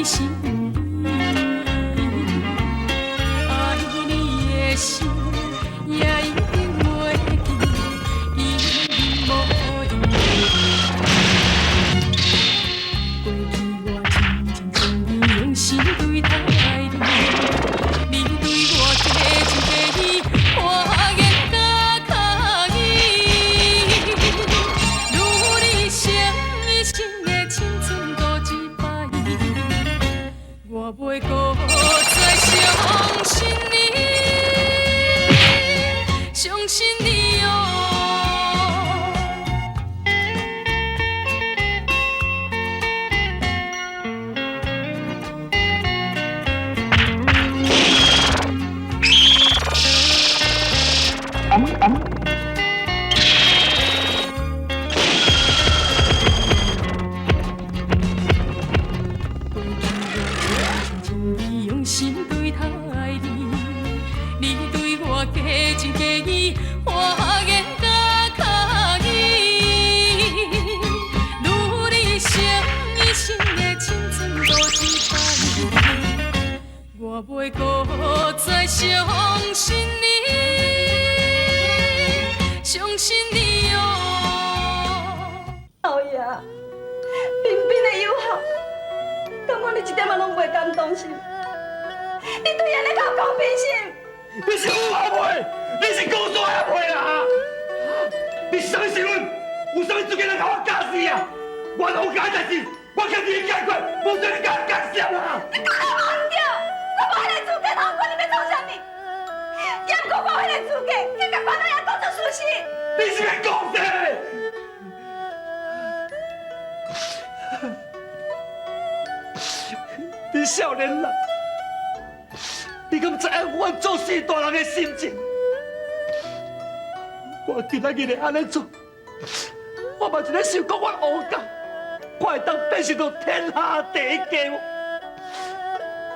心里，爱你的心也一定袂记，一定无离。过去我真真将你用心对待你，你对我假情假意，我言甲刻意。如你伤心的青春多一摆，我袂搁再相信你，相信你哦。用心对待你，你对我假情假意，我言甲刻意。如你伤心的青春多一摆，我袂搁再相信你，相信你哦。老爷，彬彬的友好，感觉你一点仔拢袂感动是？你对安尼甲我讲偏心？你是有阿妹，你是高山阿妹啦！你是啥物身份？有啥物资格来甲我假死啊？我好解代志，我家己会解决，无需你甲我干涉啦！你讲得无对，我无迄个资格，哪有管你要做啥物？也毋过我有迄个资格，去甲关老爷讲做事实。你是要讲啥？你少年人，你敢知影阮做事大人的心情？我今仔日会安尼做，我嘛是咧想讲我乌家，我会当变成到天下第一家。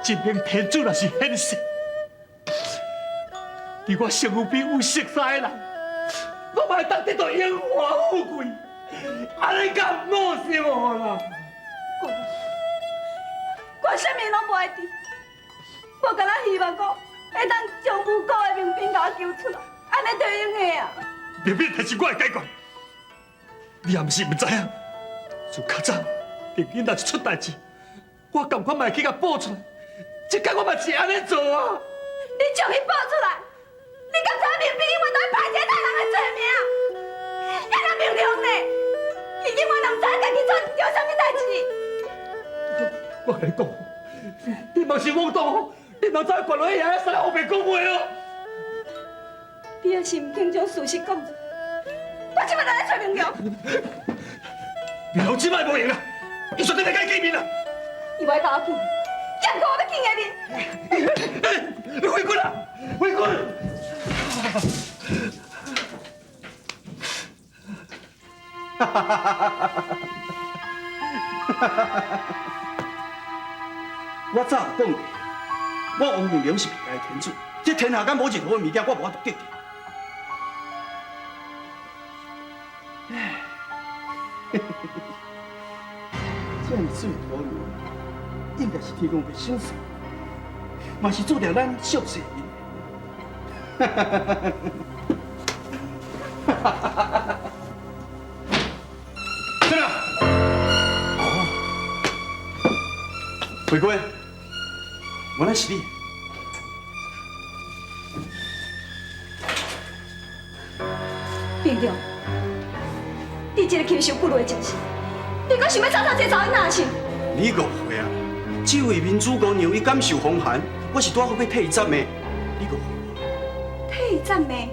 真命天主若是现实，伫我身边有熟识的人，我嘛会当得到荣华富贵。安尼敢冇是无啦？我啥物拢无爱知，我敢若希望讲会当将无辜的民兵甲我救出来，安尼就用的啊！明明才是我的解决，你也毋是毋知影。自较早，明明若是出代志，我感觉嘛会去甲报出来。这届我嘛是安尼做啊。你将伊报出来，你敢知影民兵因为在排解他人的罪名？也若明亮呢，伊永远人知影家己做着啥物代志。我甲你讲，你嘛是妄动，你嘛走去关落去遐，使来后面讲话哦。你若是唔肯将事实讲出来，我即摆就来找明亮。明亮即摆无用啦，伊绝对来甲你见面啦。伊袂甲我见，也毋过我要见个面。你回滚啦！回滚！哈哈哈哈哈！我早有讲过，我王明良是未来的天主，这天下间无任何物件我无法度得到。这样水的土地，应该是天公伯赏赐，嘛是注定咱宿世人。哈哈哈哈哈哈！怎样？回归，原来是你。明亮，你这个禽兽不如的精神，你阁想要找这查某囡仔是？你误会啊！这位民主姑娘伊感受风寒，我是带好要替伊赞的。你误会。替伊赞美，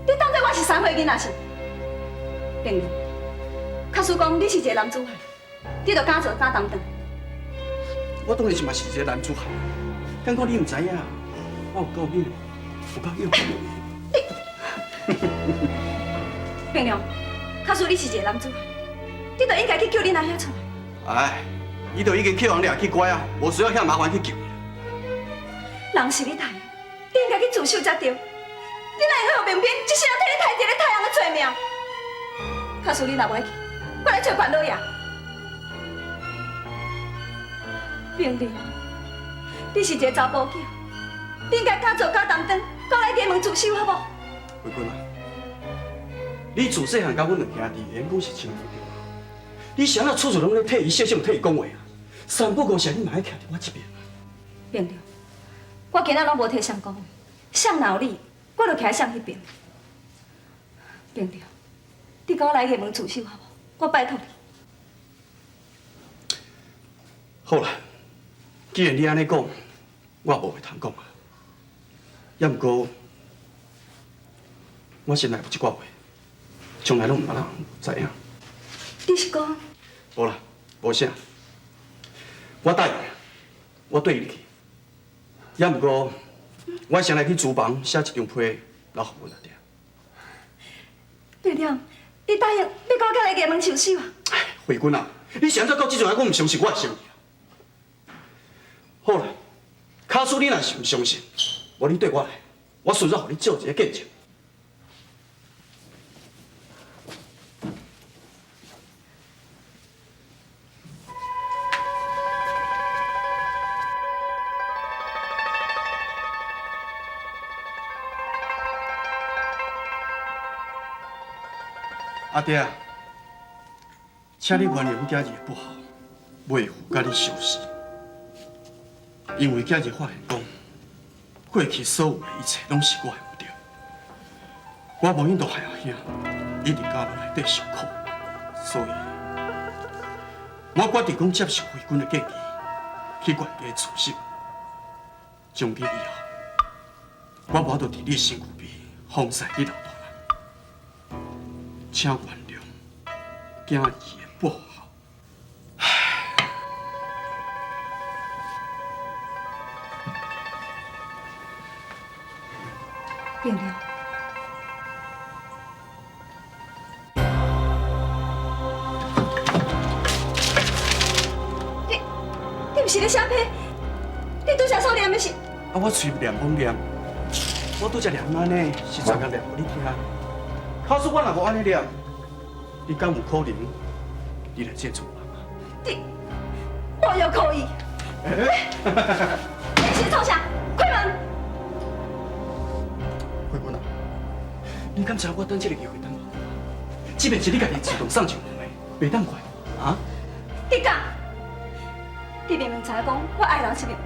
你当作我是3岁囡仔是？明亮，假使讲你是一个男子汉，你就敢做敢担当。我当然是嘛是一个男子汉，敢讲你唔知影？我有够猛，有够勇。明亮，假使你是一个男子汉，你就应该去救你阿兄出来。哎，伊就已经去人掠去乖啊，无需要遐麻烦去救。人是你杀的，你应该去自首才对。你哪会让明斌一世人替你抬一个太阳的罪名？假使你若袂去，我来找关老爷。冰玲，你是一个查甫囝，你应该敢做敢担当，过来家门自首好无？慧君啊，你自细汉甲阮两兄弟缘故是亲兄弟，你谁啊处处拢咧替伊小心替伊讲话啊？三不五时你嘛爱徛伫我这边。冰玲，我今仔拢无替谁讲，谁若有理，我就徛谁迄边。冰玲，你跟我来家门自首好无？我拜托你。好啦，既然你安尼讲，我无话通讲啊。也毋过，我心内有一挂话，从来拢毋捌人知影。你是讲？无啦，无啥。我答应，我对你去。也毋过，我先来去厨房写一张批留互阮阿爹。冰玲，你答应要跟我来家门自首啊？哎，慧君啊，你现在到这阵还讲毋相信我的生意啊？好啦，卡叔你若是毋相信，无你对我来，我顺续互你做一个见证。阿爹啊，请你原谅家己的不好，袂负甲你相思。因为家己发现讲，过去所有的一切拢是我的不对，我无引导害阿兄一直到内底受苦，所以，我决定讲接受慧君的建议，去原家自首。从今以后，我无得伫你身躯边放肆去流大人，请原谅囝儿的不好。冰玲，你不是咧写批？你拄则所念的是？啊，我嘴念讲念，我拄则念安尼，是专工念互你听。假使我若无安尼念，你敢有可能你来这厝啊？你，我有可以。你是创啥？开门！慧君啊，你敢知我等这个机会等偌久啊？即便是你家己自动送上门的，袂当怪我啊？你讲，你明明知影讲我爱人是明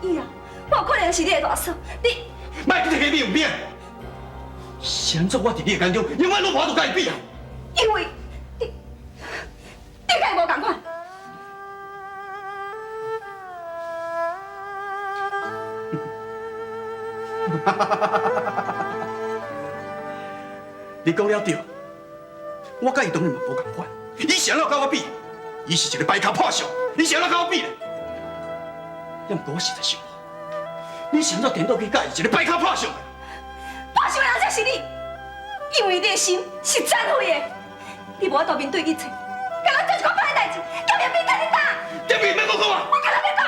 兵，以后我有可能是你的大嫂，你莫去黑面有变。是安怎我伫你的眼中永远拢无法度甲伊比啊？因为你甲伊无共款。你讲了对，我甲伊当然嘛无共款。伊是安怎甲我比？伊是一个败卡破相，你是安怎甲我比呢？也毋过我实在想无，你是安怎颠倒去甲伊一个败卡破相的？破相的人才是你，因为你的心是残废的，你无法度面对一切，敢若做一款歹代志，叫明兵甲你打。这边免讲讲啊！我敢若要讲。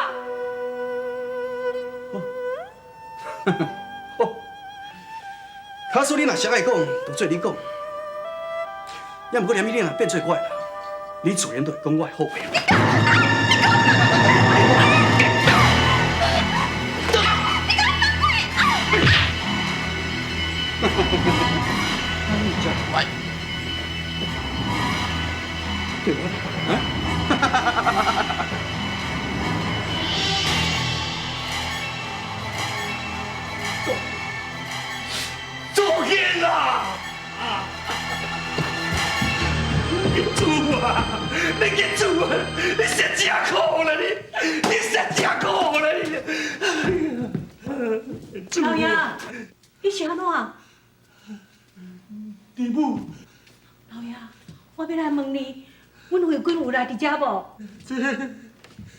好，假使你若谁爱讲，就做你讲。也毋过连你若变做我的人，你自然就会讲我的好话。你真坏，对我啊！做孽啦！业主啊，你业主啊，你实真苦啦你实真苦啦你！老爷，你是安怎？弟母，老爷，我要来问你，阮慧君有来伫遮无？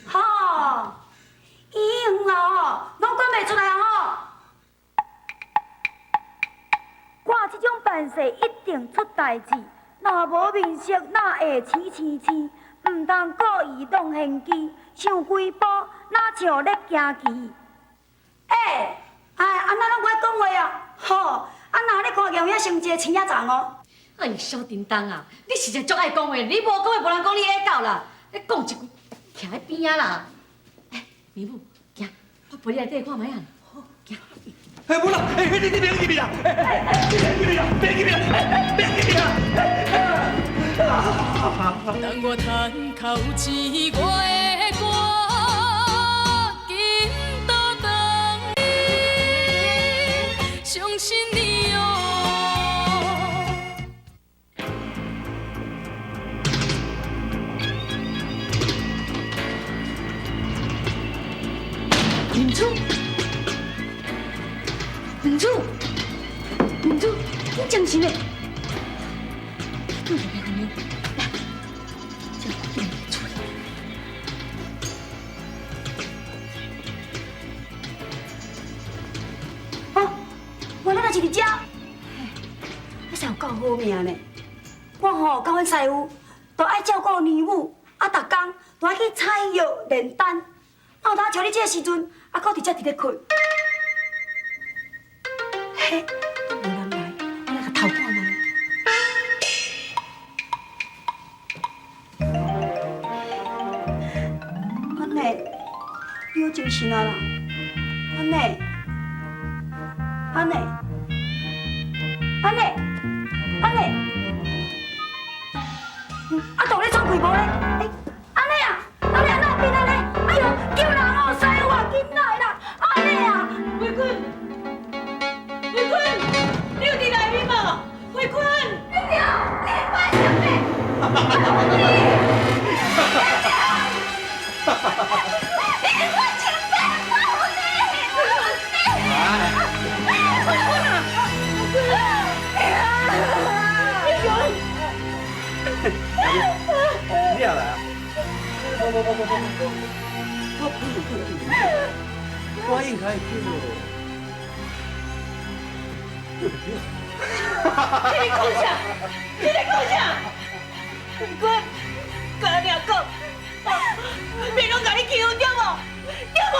好，伊远哦，拢讲袂出来哦。看这种办事一定出代志，若无面色，哪会青？唔通故意弄现机，想规步，哪像咧行棋？安那拢我讲话啊？吼，若你看见有遐生一个青仔长哦。哎，小叮当啊，你实在足爱讲话，你无讲话，无人讲你矮斗啦。你讲一句，徛喺边啊啦！哎，妹母，行，我陪你来底看卖啊！好，行。哎，不啦，哎，你别入去啊！别入去啊！当我叹口气，我的歌紧都等你，相信你哦。民主，民主，民主，你讲什么？对不对，朋友？来，这我给你处理。哦，原来就是你遮。你才有够好命呢！我吼，甲阮师傅都爱照顾年母，啊，逐工都爱去采药炼丹。啊，有当像你这个时阵，啊，搁伫遮伫咧困。嘿，无人来，我来甲偷看卖。安尼，你有精神啊啦？安尼，安尼，安尼，安尼。啊，当咧创开无咧？哎，安尼啊，安尼啊，哪变安尼？哎呦，叫人哦，师傅啊，紧来啦！安尼啊，慧君，慧君，你有伫内面无？慧君，你有，你快上来！你快上来！我你也来啊？不，我应该你讲啥？你在讲啥？慧君，甲你讲，别拢甲你欺负对无？对无？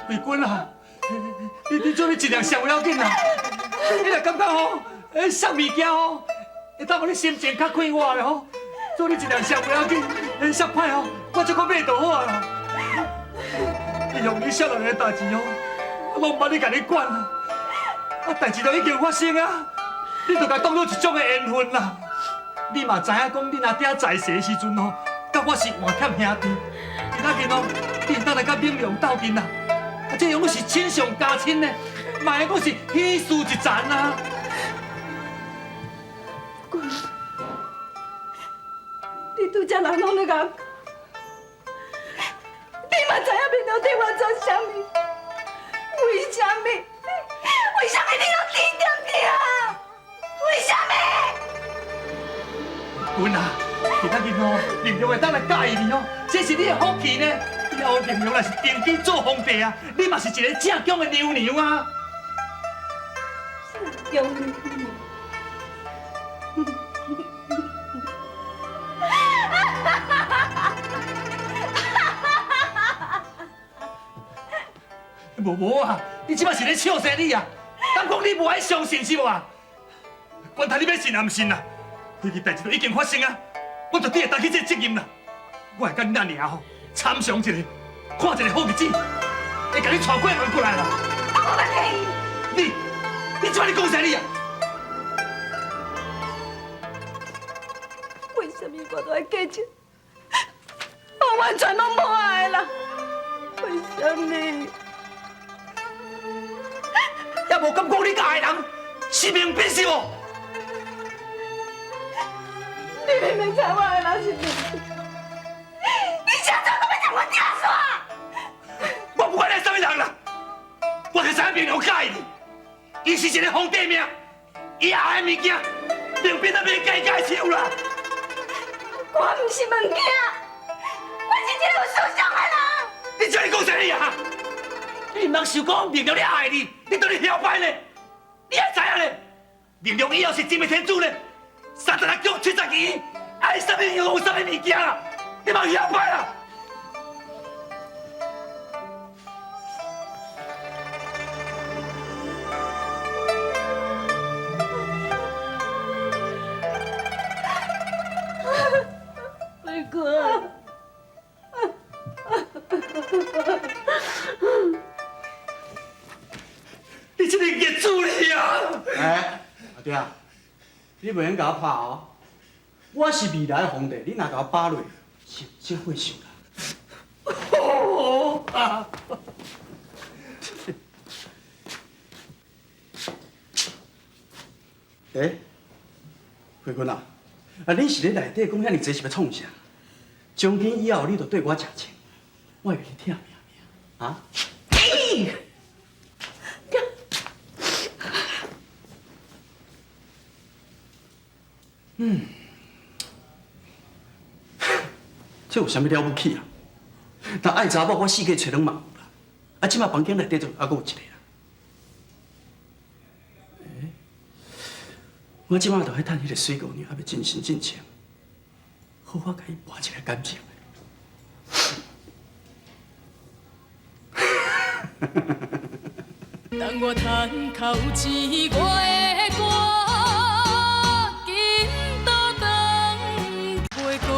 慧君啊，你做你尽量上不要紧啦。你若感觉吼，送物件吼，会当互你心情较快活咧吼，做你尽量上不要紧，送歹吼，我即个买就好啊啦。你用你少年的代志吼，我毋捌你甲你管啦。啊，代志都已经发生啊，你就甲当做一种的缘分啦。你嘛知影讲，你阿爹在世的时阵吼，甲我是换贴兄弟。今仔日吼，你当来甲明良斗阵啦。啊，这样拢是亲上加亲呢，嘛会阁是喜事一层啊。你拄则人拢咧讲，你嘛知影面头对我做啥物？为什么？为什么你拢低调调？为什么？君啊，今仔日吼，明良会当来介意你哦，这是你的福气呢。以后明良若是登基做皇帝啊，你嘛是一个正宗的娘娘啊。用无啊，你即摆是咧笑死你啊！敢讲你无爱相信是无啊？管他你要信啊毋信啊，这件代志都已经发生啊，我就顶会担起这个责任啦。我会甲你阿娘吼参详一下，看一个好日子，会甲你带过门过来啦。你即摆你讲啥你啊？为什么我都爱嫁这？我完全拢无爱啦！为什么？也无敢讲你甲爱人是明辨是无？你明明知我爱人是明辨，你现在都要将我吊死！我不管你什么人啦，我就知影明良介意你，伊是一个皇帝命，伊爱的物件，明辨都免介介手啦。我不是物件，我是一个有思想的人。你这是讲啥你啊？你唔通想讲明良你爱你，你对你摇摆呢？你也知影呢？明良以后是真的天主呢，三十六脚70期，爱什么样有什么物件啦，你莫晓歹啦。伟坤，你这个业主你啊！哎，阿爹，你袂用甲我拍哦！我是未来的皇帝，你若甲我扒落，是真会想啦。哦啊！哎，慧君啊，你是咧内底讲遐尼济是要创啥？从今以后你就对我真情，我会给你疼命命啊！这有啥物了不起啊？但爱查某，我四界找拢嘛有啦。啊，即马房间内底就还阁有一个啊。我即马就喺等迄个水姑娘，还要真心真情，好好甲伊博一个感情。当我赚口钱，我的歌紧倒转，袂搁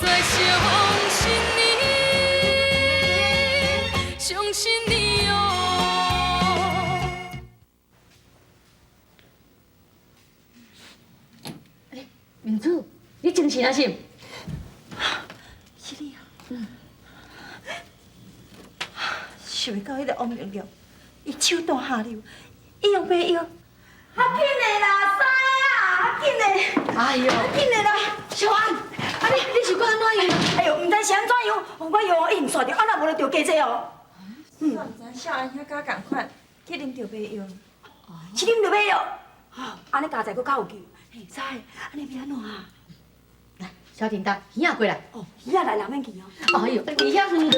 再相信你，相信你哦。明珠，你精神啊是？是你啊。想到迄个王明亮，伊手段下流，伊用买药。较紧的啦，师啊，较紧的。哎呦，较紧的啦，小安，啊你是要安怎样？哎呦，唔知是安怎样，我药伊唔煞着，啊那无就着加济哦。我唔知小安遐敢共款，去啉着买药。是啉着买药。安尼家在佫较有救。嘿，师，安尼要安怎啊？来，小婷达，鱼仔过来。哦，鱼仔来人免去哦。哎呦，离遐远。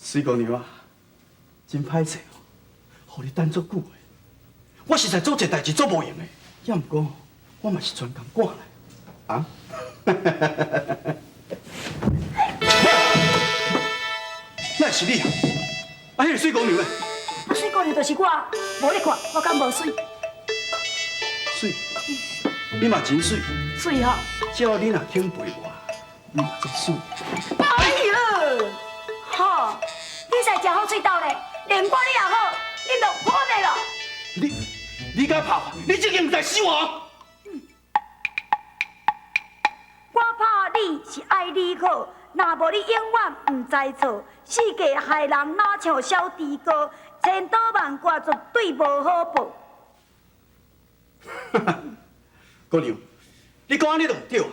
水姑娘啊，真歹势哦，互你等足久的。我实在做这代志做无用的，要毋过我嘛是专工赶来，啊？那是你啊？啊，迄个水姑娘诶，啊，水姑娘就是我，无你看，我敢无水？水，你嘛真水，水吼。只要你若肯陪我，你嘛真水。哎呦，吼，你才食好水豆咧，连我你也好，你就破的咯。你敢拍我？你这个唔知死我！我怕你是爱你好，若无你永远唔知错。世界害人哪像小猪哥，千刀万剐绝对无好报。姑娘，你讲安尼就唔对啊！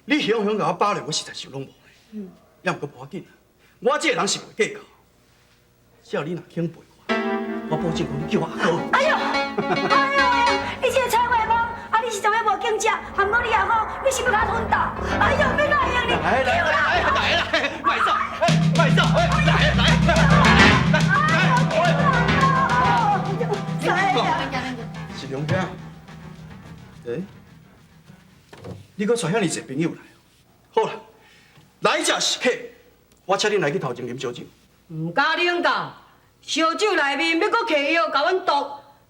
你雄雄甲我扒落，我实在想拢无咧。也毋过无要紧啊，我这个人是袂计较。只要你若肯陪我保证讲你叫我阿哥。哎呦，哎呦，你这个菜话讲，啊你是做咩无敬食，含我你也好，你是要甲我吞倒？哎呦，要哪样你？来，卖走，卖走，是龙兄。诶，你搁带遐尼济朋友来？好啦，来者是客，我请恁来去头前啉烧酒。唔敢领教，烧酒内面要搁揢药甲阮毒，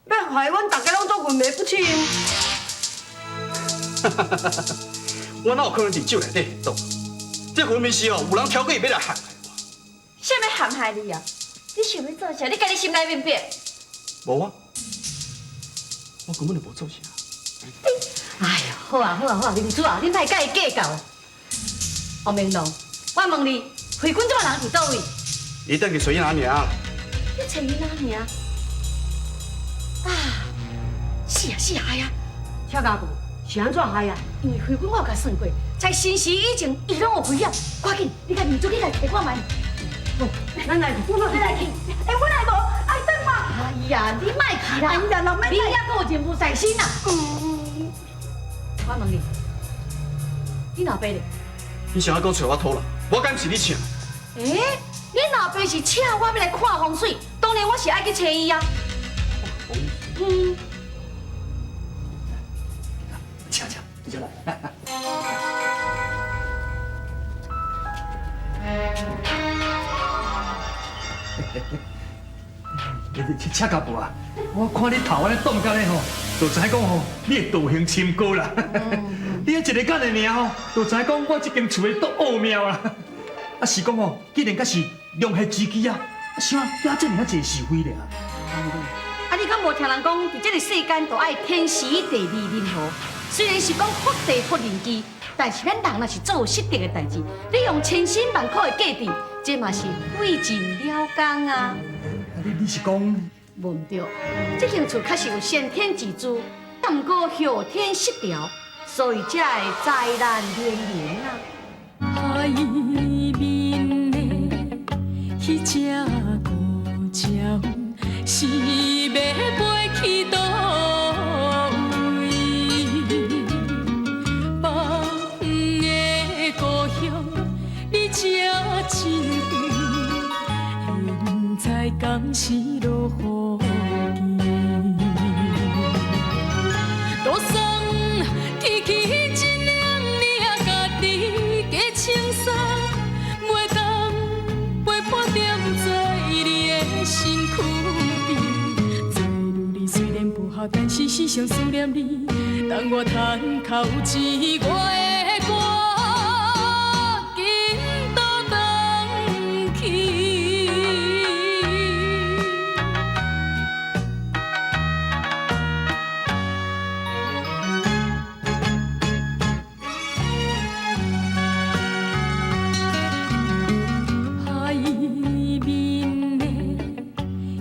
要害阮大家拢做云眉不清。我哪有可能伫酒内底下毒？这分明是哦，有人挑过要来害我。啥物陷害你啊？你想要做啥？你家己心内明白？无啊，我根本就无做啥。哎呀，好啊，明珠啊，恁莫甲伊计较。王明龙，我问你，慧君这个人伫倒位？你等去找伊阿娘。你找伊哪尔？啊，是啊，哎呀，小家姑是安怎害啊？因为慧君我有甲算过，在生死以前，伊拢有危险。赶紧，你甲明珠起来陪看卖。好，咱来，我来去。哎，我来无，爱等嘛。呀，你莫去啦！哎呀，老妹，你还阁有任务在身啊！我问你，你老爸咧？你想要讲找我偷啦？我敢是你请？你老爸是请我要来看风水，当然我是爱去找伊啊。请，你先来。你请甲无啊？我看你头安尼冻甲咧吼，就知影讲吼，你会道行深高啦。你一个干的尔吼，就知影讲我这间厝的足奥妙啦。啊是讲吼，既然甲是良血之基啊，啥要这尔济是非咧？啊，你敢无听人讲，伫这个世间都爱天时地利人和。虽然是讲福地福人机，但是咱人若是做有失德的代志，你用千辛万苦的价值，这嘛是费尽了工啊。你是讲？无唔对，这间厝确实有先天之资，但过后天失调，所以才会灾难连连啊。海面的迄只孤鸟，是要飞去倒位？北远的故乡，你才真远，现在敢是落雨天？多送天气真凉，你也家己加清爽，袂当陪伴踮在你的身躯边。做女儿虽然不好，但是时常思念你。当我叹口气，我的歌紧倒转去。海面的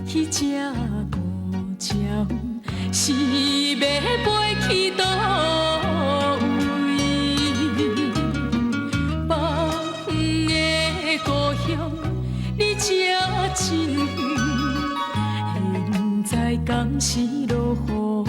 迄只孤鸟，是要飞去倒位？北远的故乡，你才真远，现在敢是落雨